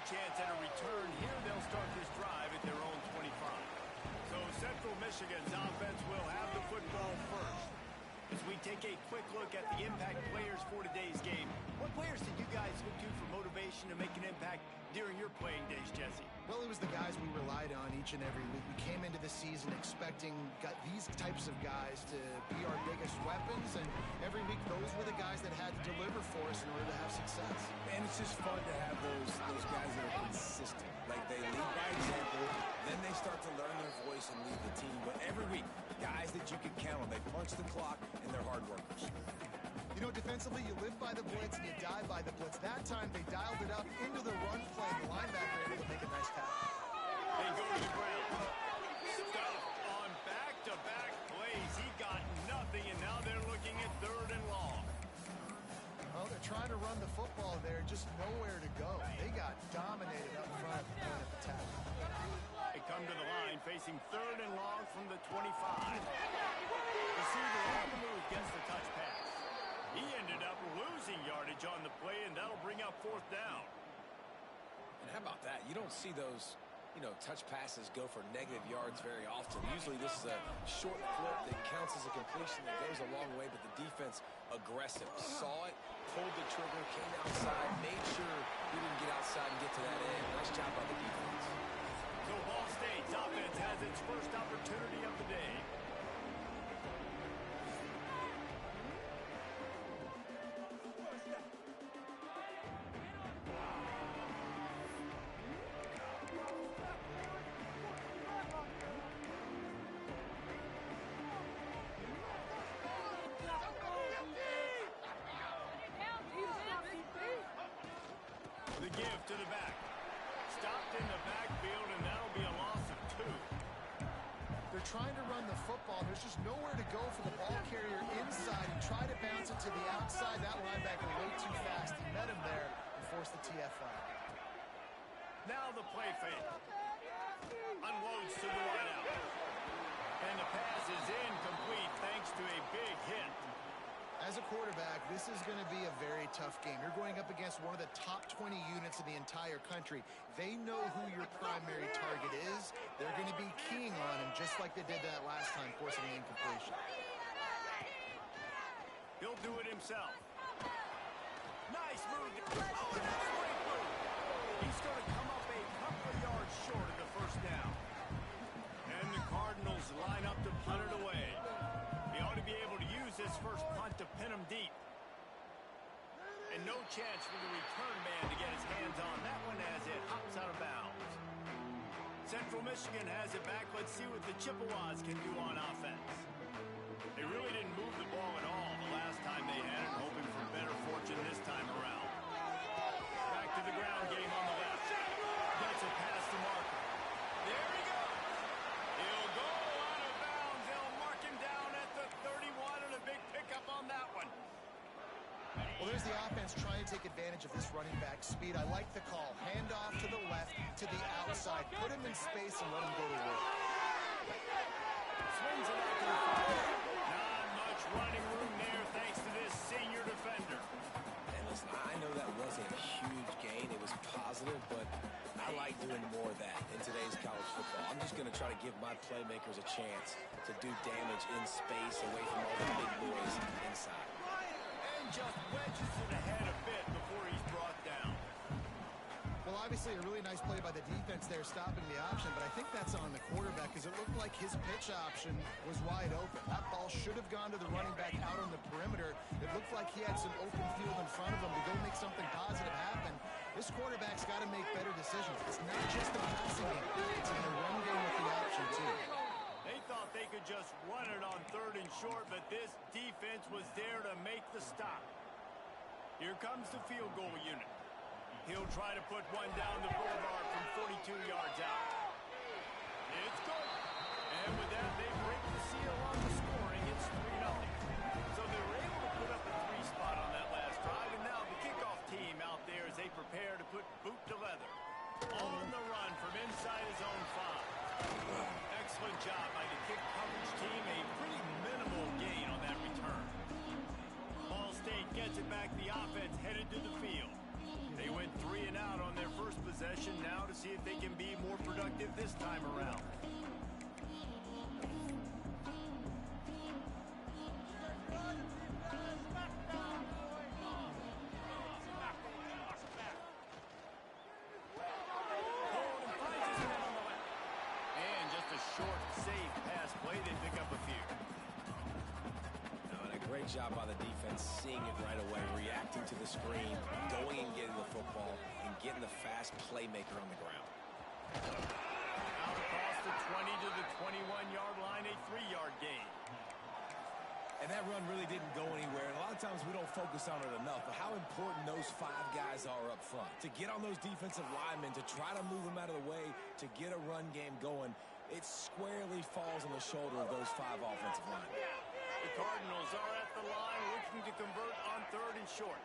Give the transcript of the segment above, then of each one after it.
chance at a return. Here they'll start this drive at their own 25. So Central Michigan's offense will have the football first. As we take a quick look at the impact players for today's game, what players did you guys look to for motivation to make an impact during your playing days, Jesse? Well, it was the guys we relied on each and every week. We came into the season expecting these types of guys to be our biggest weapons, and every week those were the guys that had to deliver for us in order to have success. And it's just fun to have those guys that are consistent. Like they lead by example, then they start to learn their voice and lead the team. But every week, guys that you can count on, they punch the clock and they're hard workers. You know, defensively, you live by the blitz and you die by the blitz. That time, they dialed it up into the run play. The linebacker able to make a nice tackle. They go to the ground. Stuffed on back-to-back plays. He got nothing, and now they're looking at 3rd and long. Well, they're trying to run the football there, just nowhere to go. They got dominated up front at the point of attack. They come to the line, facing 3rd and long from the 25. Receiver on the move gets the touch pass. He ended up losing yardage on the play, and that'll bring up 4th down. And how about that? You don't see those, touch passes go for negative yards very often. Usually this is a short clip that counts as a completion that goes a long way, but the defense aggressive. Saw it, pulled the trigger, came outside, made sure he didn't get outside and get to that end. Nice job by the defense. So Ball State's offense has its first opportunity of the day. The give to the back. Stopped in the backfield, and that'll be a loss of 2. They're trying to run the football. There's just nowhere to go for the ball carrier inside. He tried to bounce it to the outside. That linebacker way too fast. He met him there and forced the TFI. Now the play fake. Unloads to the right out. And the pass is incomplete thanks to a big hit. As a quarterback, this is going to be a very tough game. You're going up against one of the top 20 units in the entire country. They know who your primary target is. They're going to be keying on him just like they did that last time, forcing the incompletion. He'll do it himself. Nice move. Oh, another great move. He's going to come up a couple of yards short of the 1st down. And the Cardinals line up to punt it away. He ought to be able to use this first punt to pin him deep. And no chance for the return man to get his hands on that one as it hops out of bounds. Central Michigan has it back. Let's see what the Chippewas can do on offense. They really didn't move the ball at all the last time they had it, hoping for better fortune this time around. Back to the ground game on the left. Gets it past the marker. There he goes. He'll go out of bounds. They'll mark him down at the 31, and a big pickup on that one. Well, there's the offense trying to take advantage of this running back speed. I like the call. Hand off to the left, to the outside. Put him in space and let him go to work. Swings it out to the 5. Not much running room there thanks to this senior defender. And listen, I know that wasn't a huge gain. It was positive, but I like doing more of that in today's college football. I'm just going to try to give my playmakers a chance to do damage in space away from all the big boys inside. Just wedges it ahead a bit before he's brought down. Well, obviously a really nice play by the defense there, stopping the option, but I think that's on the quarterback because it looked like his pitch option was wide open. That ball should have gone to the running back out on the perimeter. It looked like he had some open field in front of him to go make something positive happen. This quarterback's got to make better decisions. It's not just the passing game. It's in the run game with the option, too. They thought they could just run it on 3rd and short, but this defense was there to make the stop. Here comes the field goal unit. He'll try to put one down the boulevard from 42 yards out. It's good. And with that, they break the seal on the scoring. It's 3-0. So they were able to put up a 3 spot on that last drive, and now the kickoff team out there as they prepare to put boot to leather. On the run from inside his own 5. Excellent job by the kick coverage team. A pretty minimal gain on that return. Ball State gets it back. The offense headed to the field. They went went 3 and out on their first possession. Now to see if they can be more productive this time around. Short, safe pass play. They pick up a few. And a great job by the defense, seeing it right away, reacting to the screen, going and getting the football, and getting the fast playmaker on the ground. Out across the 20 to the 21-yard line, a 3-yard gain. And that run really didn't go anywhere. And a lot of times we don't focus on it enough, but how important those 5 guys are up front. To get on those defensive linemen, to try to move them out of the way, to get a run game going, it squarely falls on the shoulder of those 5 offensive linemen. The Cardinals are at the line looking to convert on 3rd and short.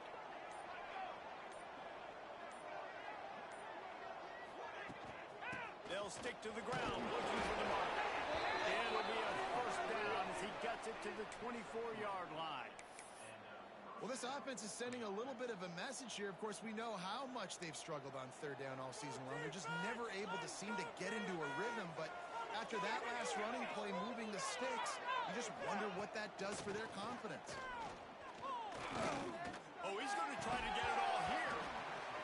They'll stick to the ground looking for the mark. It'll be a first down as he gets it to the 24-yard line. Well, this offense is sending a little bit of a message here. Of course, we know how much they've struggled on 3rd down all season long. They're just never able to seem to get into a rhythm. But after that last running play moving the sticks, you just wonder what that does for their confidence. Oh, he's going to try to get it all here.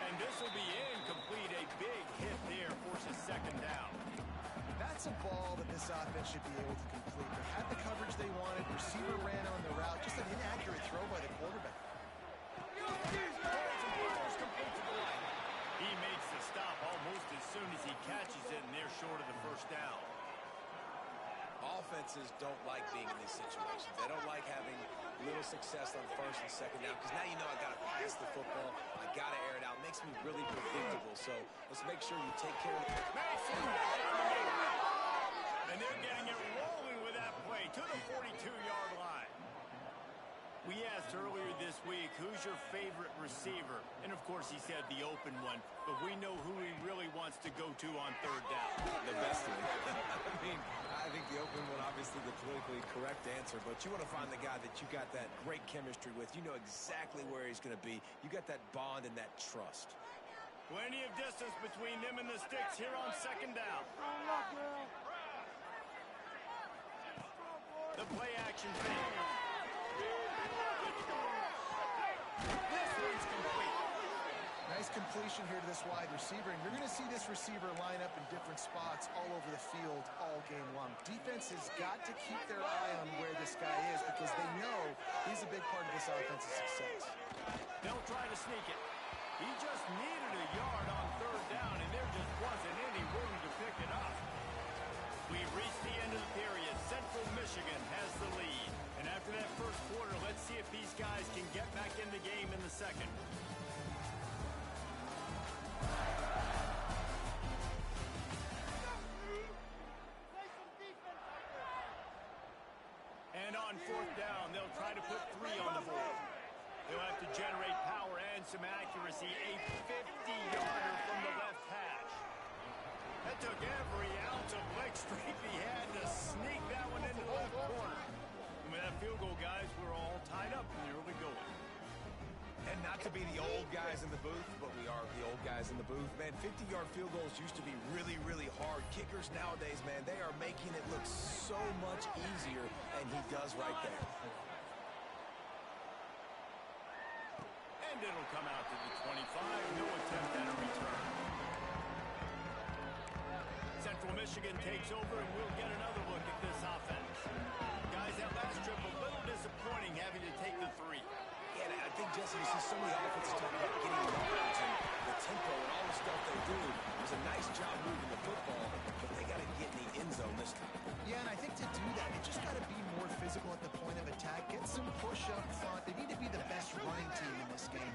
And this will be incomplete. A big hit there forces 2nd down. That's a ball that this offense should be able to complete. They had the coverage they wanted. Receiver ran on the route. Just an inaccurate throw by the quarterback. He makes the stop almost as soon as he catches it, and they're short of the first down. Offenses don't like being in these situations. They don't like having little success on 1st and 2nd down because now you know I got to pass the football. I got to air it out. It makes me really predictable. So let's make sure you take care of it. And they're getting it rolling with that play to the 42-yard line. We asked earlier this week, who's your favorite receiver? And, of course, he said the open one. But we know who he really wants to go to on 3rd down. The best of it. I mean, I think the open one, obviously the politically correct answer. But you want to find the guy that you got that great chemistry with. You know exactly where he's going to be. You got that bond and that trust. Plenty of distance between them and the sticks here on 2nd down. The play action fake. This one's complete. Nice completion here to this wide receiver, and you're going to see this receiver line up in different spots all over the field all game long. Defense has got to keep their eye on where this guy is because they know he's a big part of this offense's success. They'll try to sneak it. He just needed a yard on 3rd down, and there just wasn't any room to pick it up. We've reached the end of the period. Central Michigan has the lead. And after that first quarter, let's see if these guys can get back in the game in the second. And on 4th down, they'll try to put 3 on the board. They'll have to generate power and some accuracy. A 50-yarder from the left hash. That took every ounce of leg strength he had to sneak that one into the left corner. And with that field goal, guys, we're all tied up in the early going. And not to be the old guys in the booth, but we are the old guys in the booth. Man, 50-yard field goals used to be really, really hard. Kickers nowadays, man, they are making it look so much easier, and he does right there. And it'll come out to the 25. No attempt at a return. Central Michigan takes over, and we'll get another look at this offense. Guys, that last trip a little disappointing having to take the 3. Yeah, I think, Jesse, you see so many offenses talk about getting yards and the tempo and all the stuff they do. It was a nice job moving the football, but they got to get in the end zone this time. Yeah, and I think to do that, they just got to be more physical at the point of attack. Get some push up front. They need to be the best running team in this game.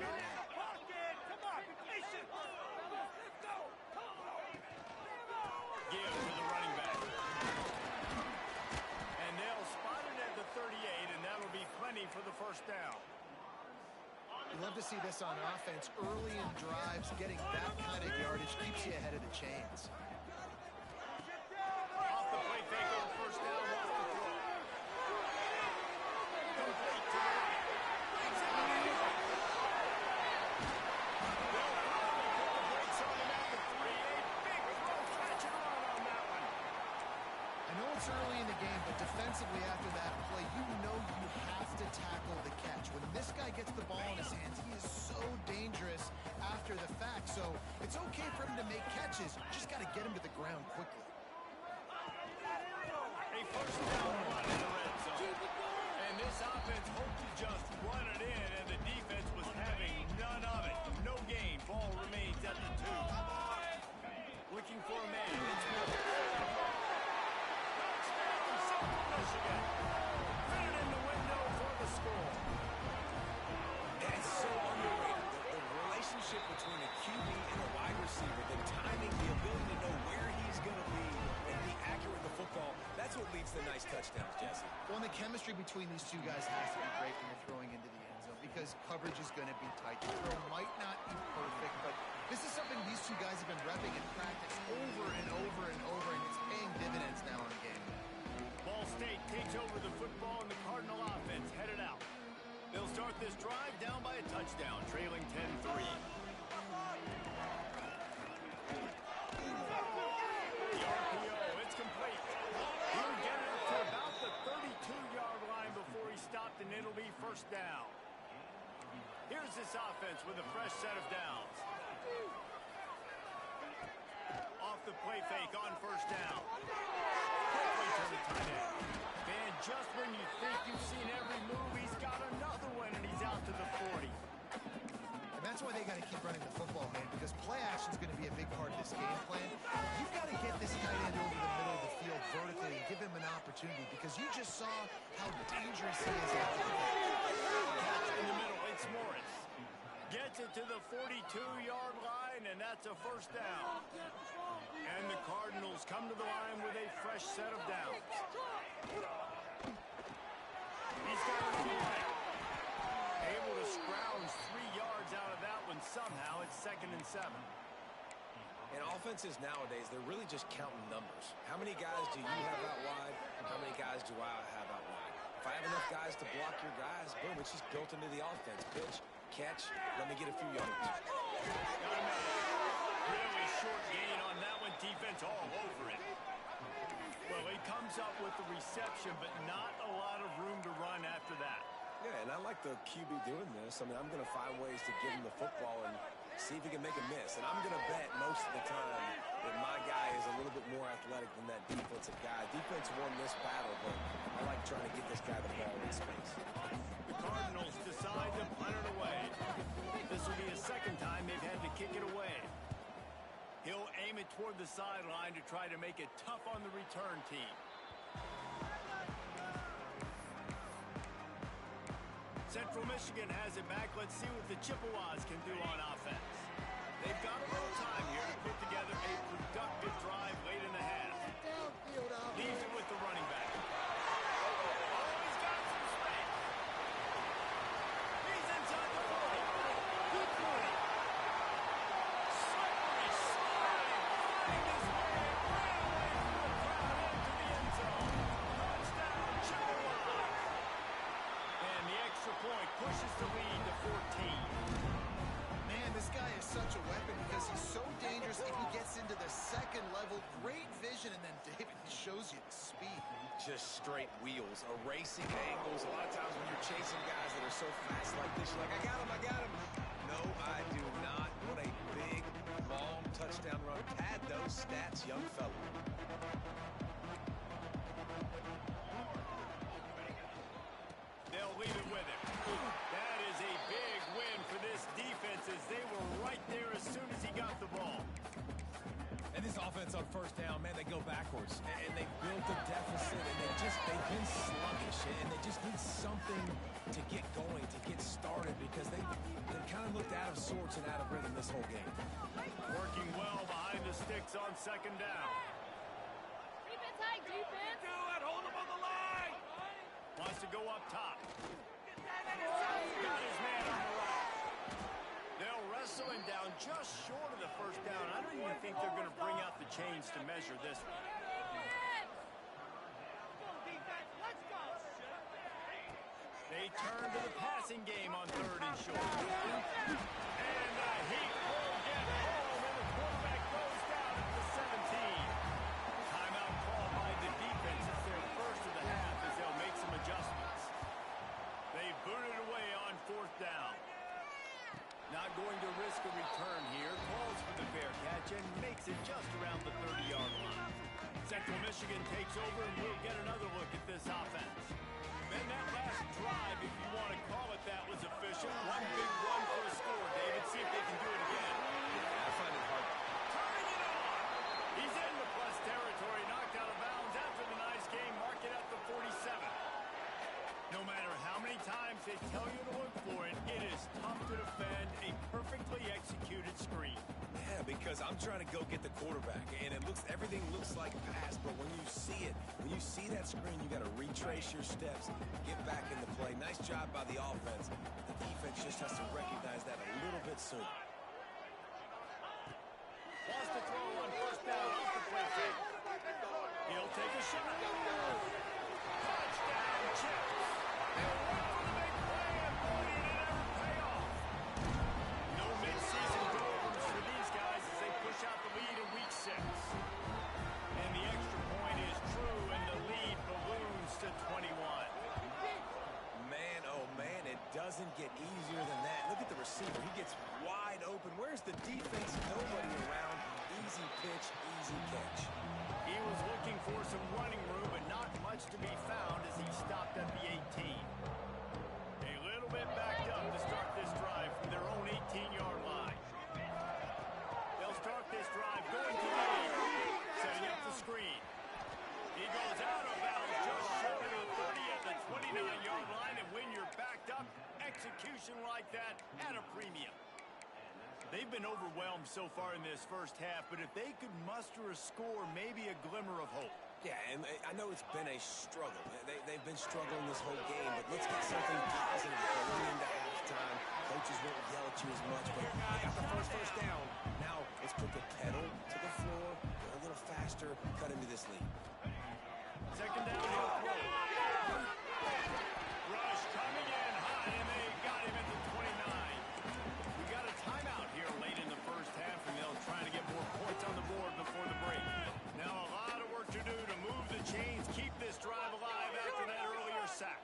Give to the running back. And they'll spot it at the 38, and that'll be plenty for the first down. You love to see this on offense. Early in drives, getting that kind of yardage keeps you ahead of the chains. Off the play fake on first down, off the throw. Complete to the right. They'll throw get him to the ground quickly. A first down run in the red zone. And this offense hoped to just run it in, and the defense was having none of it. No gain. Ball remains at the 2. Looking for a man. It's touchdown, Central Michigan. Put it in the window for the score. It's so underrated. The relationship between a QB and a wide receiver, the timing, the ability to know where he's going to be and be accurate with the football, that's what leads to nice touchdowns, Jesse. Well, and the chemistry between these two guys has to be great when you're throwing into the end zone because coverage is going to be tight. The throw might not be perfect, but this is something these two guys have been repping in practice over and over and over, and it's paying dividends now in the game. Ball State takes over the football, and the Cardinal offense headed out. They'll start this drive down by a touchdown, trailing 10-3. The RPO, it's complete. He'll get it up to about the 32-yard line before he stopped, and it'll be first down. Here's this offense with a fresh set of downs. Off the play fake on first down. Quickly to the tight end. And just when you think you've seen every move, he's got another one, and he's out to the 40. And that's why they got to keep running the football, man, because play action is going to be a big part of this game plan. You've got to get this tight end over the middle of the field vertically and give him an opportunity because you just saw how dangerous he is out there. Catch in the middle, it's Morris. Gets it to the 42-yard line, and that's a first down. And the Cardinals come to the line with a fresh set of downs. He's got it on the right. Able to scrounge 3 yards out of that one somehow. It's 2nd and 7. And offenses nowadays, they're really just counting numbers. How many guys do you have out wide? How many guys do I have out wide? If I have enough guys to block your guys, boom, it's just built into the offense. Pitch, catch, let me get a few yards. Really short gain on that one. Defense all over it. Well, he comes up with the reception, but not a lot of room to run after that. Yeah, and I like the QB doing this. I mean, I'm going to find ways to give him the football and see if he can make a miss. And I'm going to bet most of the time that my guy is a little bit more athletic than that defensive guy. Defense won this battle, but I like trying to get this guy the ball in space. The Cardinals decide to punt it away. This will be the second time they've had to kick it away. He'll aim it toward the sideline to try to make it tough on the return team. Central Michigan has it back. Let's see what the Chippewas can do on offense. They've got a little time here to put together a productive drive late in the half. Leaves it with the running back. Oh, he's got some space. He's inside the 40. Good 40. Slippery slide. Finding his way right away through the crowd into the end zone. Touchdown, Chippewas. And the extra point pushes the lead to 14. Man, this guy is such a weapon because he's so dangerous if he gets into the second level. Great vision, and then David shows you the speed. Just straight wheels, erasing angles. A lot of times when you're chasing guys that are so fast like this, you're like, I got him. No, I do not. What a big, long touchdown run. Pad those stats, young fella. They'll leave it with him. That is a big win for this defense as they were right there as soon as he got the ball. And this offense on first down, man, they go backwards. And they built a deficit, and they've been sluggish, and they just need something to get going, to get started, because they kind of looked out of sorts and out of rhythm this whole game. Working well behind the sticks on second down. Defense high, defense. Do it, hold him on the line. Wants to go up top. Got his man on the right. They'll wrestle him down just short of the first down. I don't even think they're going to bring out the chains to measure this one. They turn to the passing game on 3rd and short. And he will get home, and the quarterback goes down at the 17. Timeout called by the defense. It's their first of the half as they'll make some adjustments. They boot it away on 4th down. Not going to risk a return here. Calls for the fair catch and makes it just around the 30. Central Michigan takes over, and we'll get another look at this offense. And that last drive, if you want to call it that, was efficient. One big run for a score, David. See if they can do it again. Yeah, I find it hard. Turning it on! He's into plus territory, knocked out of bounds after the nice game. Mark it at the 47. No matter how many times they tell you to look for it, it is tough to defend a perfectly executed screen. Yeah, because I'm trying to go get the quarterback, and everything looks like pass, but when you see that screen, you got to retrace your steps, get back into play. Nice job by the offense. The defense just has to recognize that a little bit sooner. Wants to throw on first down off the play fake. He'll take a shot. Touchdown, Chips. They'll look for the big play, and boy, did it ever pay off. No midseason doldrums for these guys as they push out the lead in week 6. And the extra point is true, and the lead balloons to 21. Man, oh man, it doesn't get easier than that. Look at the receiver. He gets wide open. Where's the defense? Nobody around. Easy pitch, easy catch. He was looking for some running room, but not much to be found as he stopped at the 18. A little bit backed up to start this drive from their own 18-yard line. They'll start this drive going to the 8, setting up the screen. He goes out of bounds just short of the 30 at the 29-yard line, and when you're backed up, execution like that at a premium. They've been overwhelmed so far in this first half, but if they could muster a score, maybe a glimmer of hope. Yeah, and I know it's been a struggle. They've been struggling this whole game, but let's get something positive going into halftime. Coaches won't yell at you as much, but they got the first down. Now let's put the pedal to the floor, go a little faster, cut into this lead. Second down, he'll throw. Rush coming in high, and they got him at the 29. We got a timeout here late in the first half, and they'll try to get more points on the board before the break. Now a lot of work to do to move the chains, keep this drive alive after that earlier sack.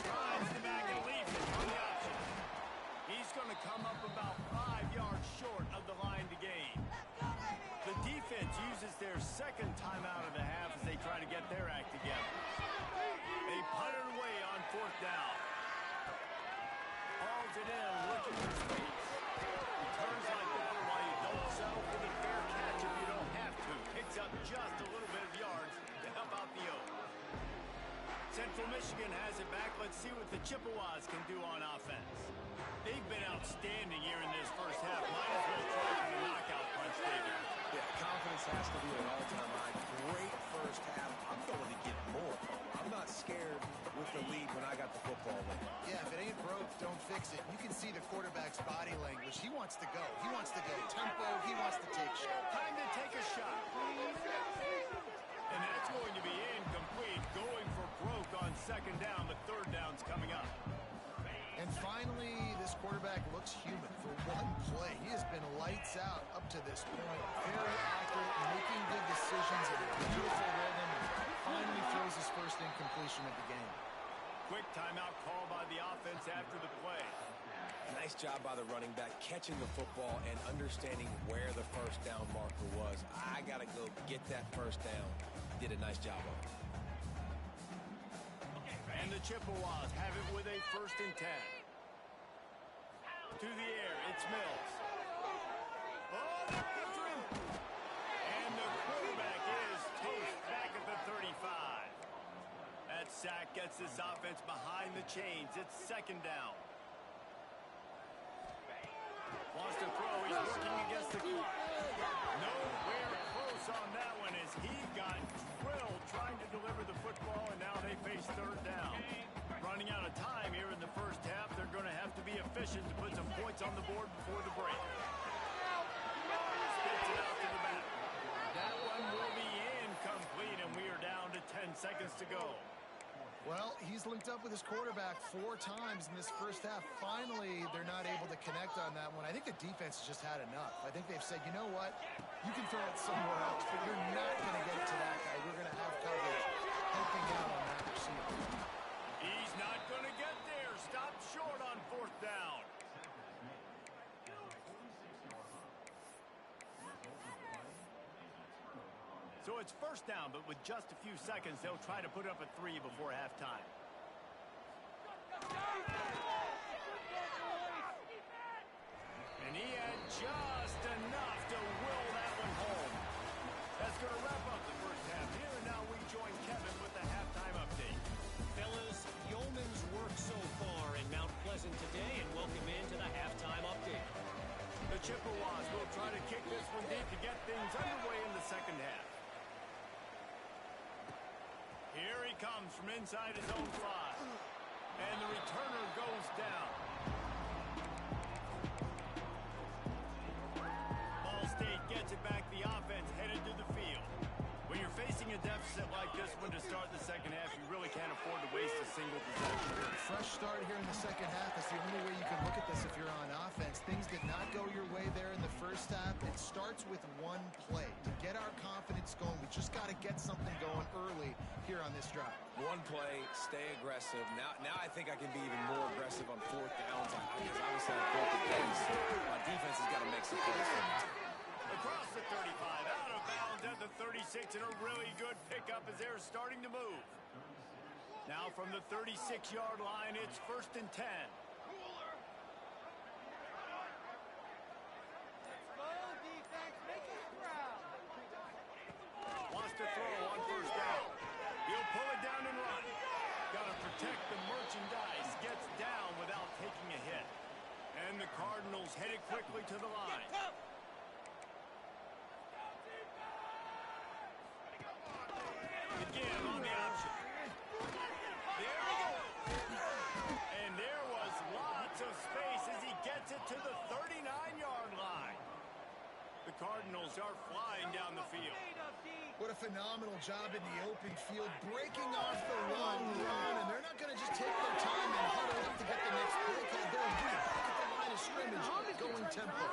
Drives the back and leaves it on the option. He's going to come up about 5 yards short of the line to gain. The defense uses their second timeout of the half as they try to get their act together. They punt it away on 4th down. Hauls it in, looking for space. Returns like that are why you don't settle for the fair catch if you don't have to. Picks up just a little bit of yards to help out the O. Central Michigan has it back. Let's see what the Chippewas can do on offense. They've been outstanding here in this first half. Might as well try for the knockout punch, David. Yeah, confidence has to be at an all-time high. Great first half. I'm going to get more. I'm not scared with the lead when I got the football in. Yeah, if it ain't broke, don't fix it. You can see the quarterback's body language. He wants to go. He wants to go tempo. He wants to take shots. Time to take a shot. And that's going to be incomplete. Going for broke on second down. The third down's coming up. And finally, this quarterback looks human for one play. He has been lights out up to this point. Very accurate, making good decisions in a beautiful rhythm, and finally throws his first incompletion of the game. Quick timeout call by the offense after the play. Nice job by the running back, catching the football and understanding where the first down marker was. I got to go get that first down. Did a nice job of it. And the Chippewas have it with a 1st and 10. To the air, it's Mills. Oh, they're after him. And the quarterback is toast back at the 35. That sack gets this offense behind the chains. It's 2nd down. Wants to throw. He's working against the clock. Nowhere close on that one as he got drilled trying to deliver the football, and now they face 3rd down. Running out of time here in the first half. They're going to have to be efficient to put some points on the board before the break. Spits it out to the back. That one will be incomplete, and we are down to 10 seconds to go. Well, he's linked up with his quarterback 4 times in this first half. Finally, they're not able to connect on that one. I think the defense has just had enough. I think they've said, you know what? You can throw it somewhere else, but you're not going to get it to that guy. We're going to have coverage helping out on that receiver. He's not going to get there. Stopped short on 4th down. So it's first down, but with just a few seconds, they'll try to put up a 3 before halftime. And he had just enough to will that one home. That's going to wrap up the first half here, and now we join Kevin with the halftime update. Fellas, yeoman's work so far in Mount Pleasant today, and welcome into the halftime update. The Chippewas will try to kick this one deep to get things underway in the second half. Here he comes from inside his own 5. And the returner goes down. Ball State gets it back. The offense headed to the field. When you're facing a deficit like this one to start the second half, you really can't afford to waste a single possession. Fresh start here in the second half. That's the only way you can look at this if you're on offense. Things did not go your way there in the first half. It starts with one play. To get our confidence going, we just got to get something going early here on this drive. One play, stay aggressive. Now I think I can be even more aggressive on fourth downs. Because obviously I broke the pace. My defense has got to make some plays. Across the 35, out of bounds at the 36, and a really good pickup as they're starting to move. Now from the 36-yard line, it's 1st and 10. Wants to throw on first down. He'll pull it down and run. Got to protect the merchandise. Gets down without taking a hit. And the Cardinals headed quickly to the line. Again on the option. There he goes. And there was lots of space as he gets it to the 39-yard line. The Cardinals are flying down the field. What a phenomenal job in the open field, breaking off the long run, and they're not going to just take their time and huddle up to get the next play call. They're going to at the line of scrimmage, going tempo.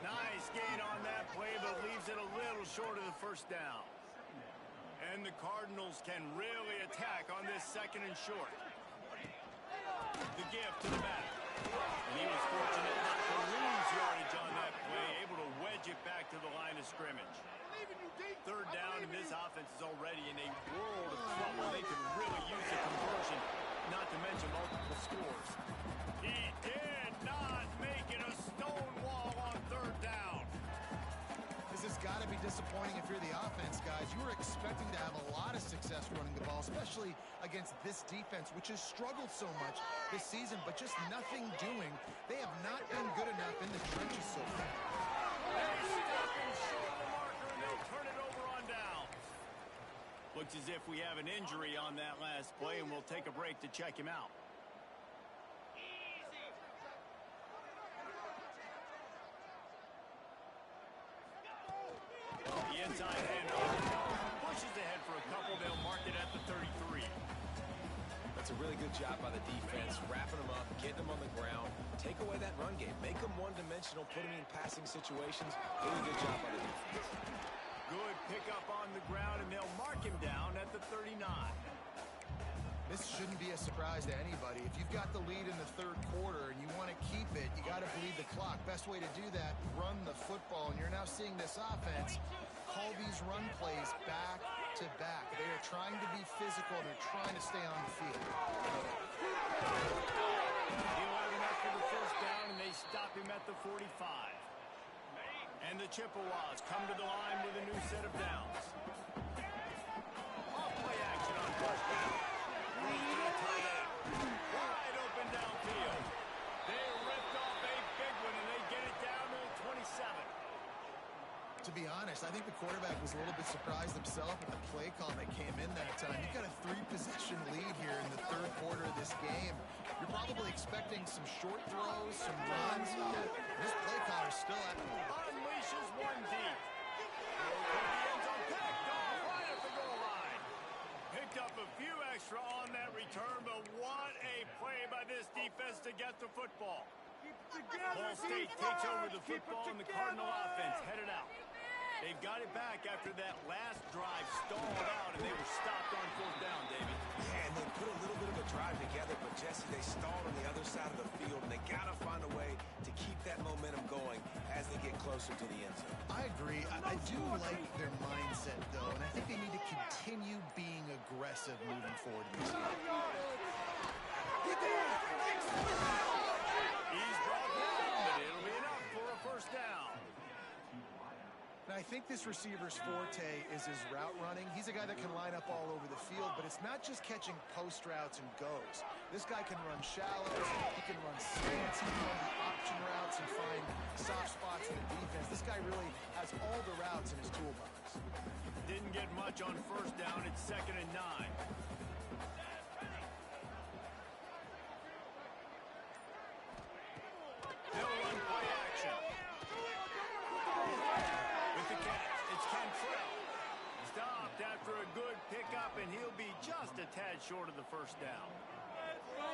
Nice gain on that play, but leaves it a little short of the first down. And the Cardinals can really attack on this 2nd and short. The gift to the back. And he was fortunate not to lose yardage on that play, able to wedge it back to the line of scrimmage. 3rd down, and this offense is already in a world of trouble. They can really use a conversion, not to mention multiple scores. He did not make it a stone wall on 3rd down. This has got to be disappointing if you're the offense, guys. You were expecting to have a lot of success running the ball, especially against this defense, which has struggled so much this season, but just nothing doing. They have not been good enough in the trenches so far. They stop him short of the marker, and they'll turn it over on down. Looks as if we have an injury on that last play, and we'll take a break to check him out. The inside handoff. Pushes ahead for a couple. They'll mark it at the 33. That's a really good job by the defense, wrapping them up, getting them on the ground, take away that run game, make them one-dimensional, put them in passing situations. Really good job by the defense. Good pickup on the ground, and they'll mark him down at the 39. This shouldn't be a surprise to anybody. If you've got the lead in the 3rd quarter and you want to keep it, you got to bleed the clock. Best way to do that, run the football. And you're now seeing this offense call these run plays back to back. They are trying to be physical. They're trying to stay on the field. He'll have enough for the first down, and they stop him at the 45. And the Chippewas come to the line with a new set of downs. Off play action on first down. Wide open downfield. They ripped off a big one, and they get it down to the 27. To be honest, I think the quarterback was a little bit surprised himself at the play call that came in that time. You've got a 3-possession lead here in the 3rd quarter of this game. You're probably expecting some short throws, some runs. This play caller still at Unleashes one deep. The end zone picked off right at the goal line. Picked up a few extra on that return, but what a play by this defense to get the football. Ball State takes over the football, and the Cardinal offense headed out. They've got it back after that last drive stalled out, and they were stopped on 4th down, David. Yeah, and they put a little bit of a drive together, but Jesse, they stalled on the other side of the field, and they got to find a way to keep that momentum going as they get closer to the end zone. I agree. I do like their mindset, though, and I think they need to continue being aggressive moving forward in this game. He's brought down, but it'll be enough for a first down. Now, I think this receiver's forte is his route running. He's a guy that can line up all over the field, but it's not just catching post routes and goes. This guy can run shallows, he can run slants, he can run the option routes and find soft spots in the defense. This guy really has all the routes in his toolbox. Didn't get much on first down. It's 2nd and 9. They'll run play action. With the catch, it's Cantrell. Stopped after a good pickup, and he'll be just a tad short of the first down.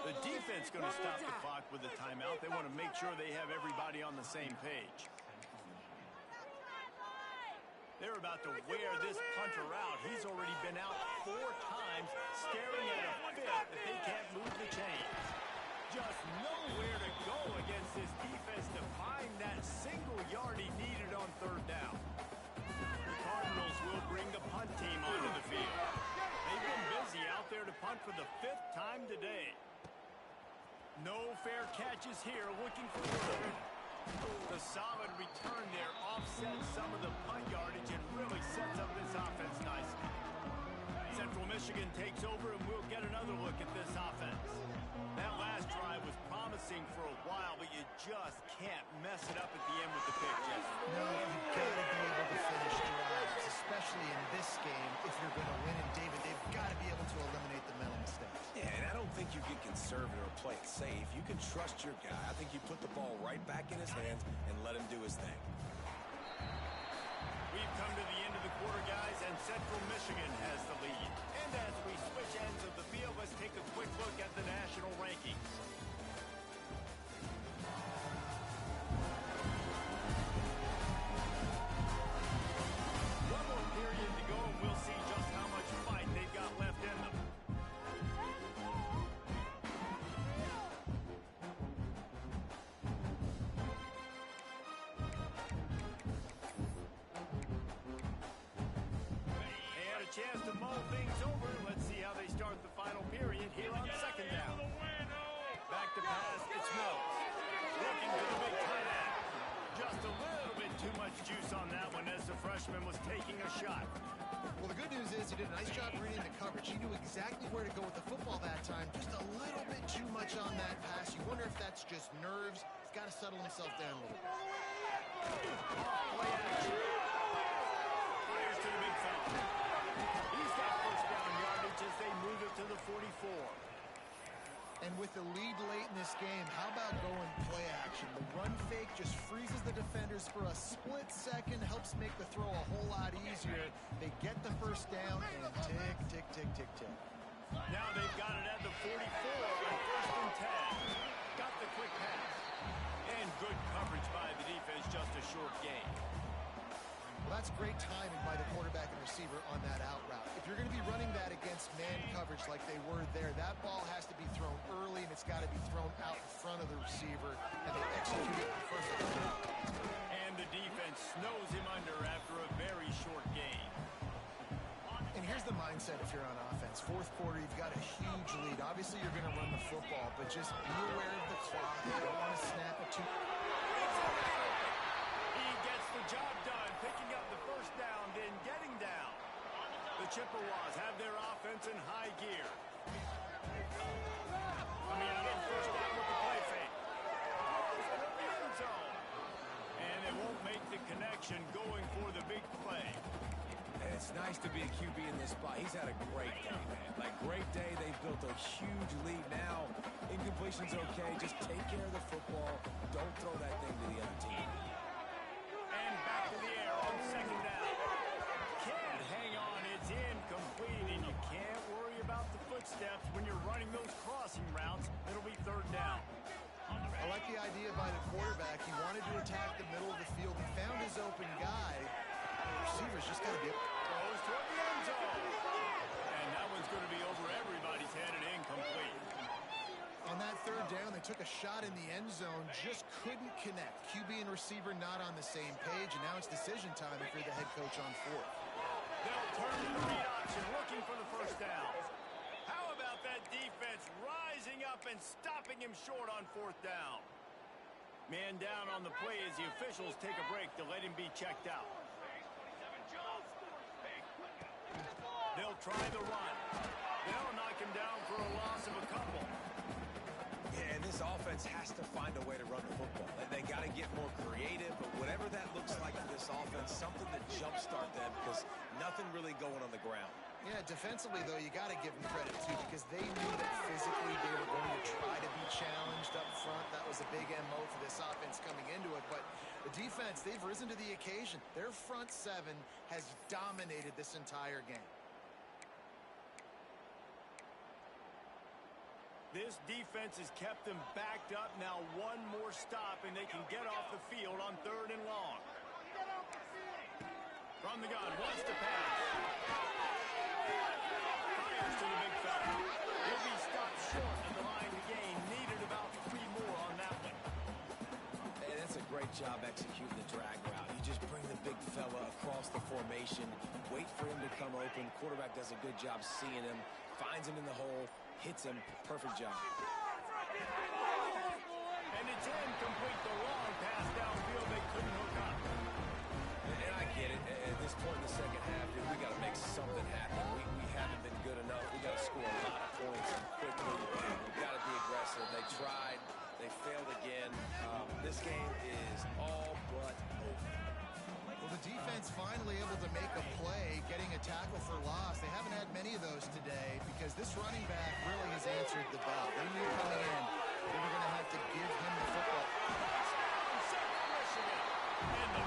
The defense going to stop the clock with a timeout. They want to make sure they have everybody on the same page. They're about to wear this punter out. He's already been out 4 times, staring at a 5th if they can't move the chains. Just nowhere to go against this defense to find that single yard he needed on 3rd down. The Cardinals will bring the punt team onto the field. They've been busy out there to punt for the 5th time today. No fair catches here, looking for Wood. The solid return there offsets some of the punt yardage and really sets up this offense nicely. Central Michigan takes over, and we'll get another look at this offense. That last drive was promising for a while, but you just can't mess it up at the end with the pick, Jeff. No, you've got to be able to finish drives, especially in this game. If you're going to win, and David, they've got to be able to eliminate the mental mistakes. Yeah, and I don't think you get conservative or play it safe. You can trust your guy. I think you put the ball right back in his hands and let him do his thing. We've come to the end of the quarter, guys, and Central Michigan has the lead. And as we switch ends of the field, let's take a quick look at the national rankings. One more period to go, and we'll see just how much fight they've got left in them. Chance to mull things over. Let's see how they start the final period here on 2nd down. Back to pass, it's Mills. Looking to the big tight end. Just a little bit too much juice on that one as the freshman was taking a shot. Well, the good news is he did a nice job reading the coverage. He knew exactly where to go with the football that time. Just a little bit too much on that pass. You wonder if that's just nerves. He's got to settle himself down a little bit. Play action. Fires to the big fella. He's got first down yardage as they move it to the 44. And with the lead late in this game, how about going play action? The run fake just freezes the defenders for a split second, helps make the throw a whole lot easier. They get the first down, and tick, tick, tick, tick, tick. Now they've got it at the 44 on 1st and 10. Got the quick pass. And good coverage by the defense, just a short gain. Well, that's great timing by the quarterback and receiver on that out route. If you're going to be running that against man coverage like they were there, that ball has to be thrown early, and it's got to be thrown out in front of the receiver, and they execute it perfectly. And the defense snows him under after a very short gain. And here's the mindset if you're on offense. 4th quarter, you've got a huge lead. Obviously, you're going to run the football, but just be aware of the clock. You don't want to snap it too... He gets the job done, picking up the first down, then getting down. The Chippewas have their offense in high gear. Coming out on first down with the play fake. End zone. And they won't make the connection going for the big play. And it's nice to be a QB in this spot. He's had a great day, man. Like, great day. They've built a huge lead now. Incompletion's okay. Just take care of the football. Don't throw that thing to the other team. And back to the air on 2nd down. Can't hang on. It's incomplete, and you can't worry about the footsteps when you're running those crossing routes. It'll be 3rd down. I like the idea by the quarterback. He wanted to attack the middle of the field. He found his open guy. The receiver's just got to be... Goes toward the end zone. And that one's going to be over everybody's head and incomplete. On that third down, they took a shot in the end zone, just couldn't connect. QB and receiver not on the same page, and now it's decision time if you're the head coach on fourth. They'll turn to the read option, looking for the first down. How about that defense rising up and stopping him short on fourth down? Man down on the play as the officials take a break to let him be checked out. They'll try the run. They'll knock him down for a loss of a couple. Yeah, and this offense has to find a way to run the football. They got to get more creative, but whatever that looks like for this offense, something to jumpstart them because nothing really going on the ground. Yeah, defensively, though, you got to give them credit, too, because they knew that physically they were going to try to be challenged up front. That was a big MO for this offense coming into it. But the defense, they've risen to the occasion. Their front seven has dominated this entire game. This defense has kept them backed up. Now one more stop, and they can get off the field on 3rd and long. From the gun, wants to pass. Fires to the big fella. He'll be stopped short of the line to gain. Needed about 3 more on that one. Hey, that's a great job executing the drag route. You just bring the big fella across the formation, wait for him to come open. Quarterback does a good job seeing him, finds him in the hole, hits him. Perfect job. And it's incomplete. The long pass downfield. They couldn't hook up. And I get it. At this point in the second half, dude, we got to make something happen. We haven't been good enough. We got to score a lot of points quickly. We got to be aggressive. They tried. They failed again. This game is all but over. Well, the defense finally able to make a play, getting a tackle for loss. They haven't had many of those today because this running back really has answered the bell. They knew coming in they were going to have to give him the football. Michigan. And the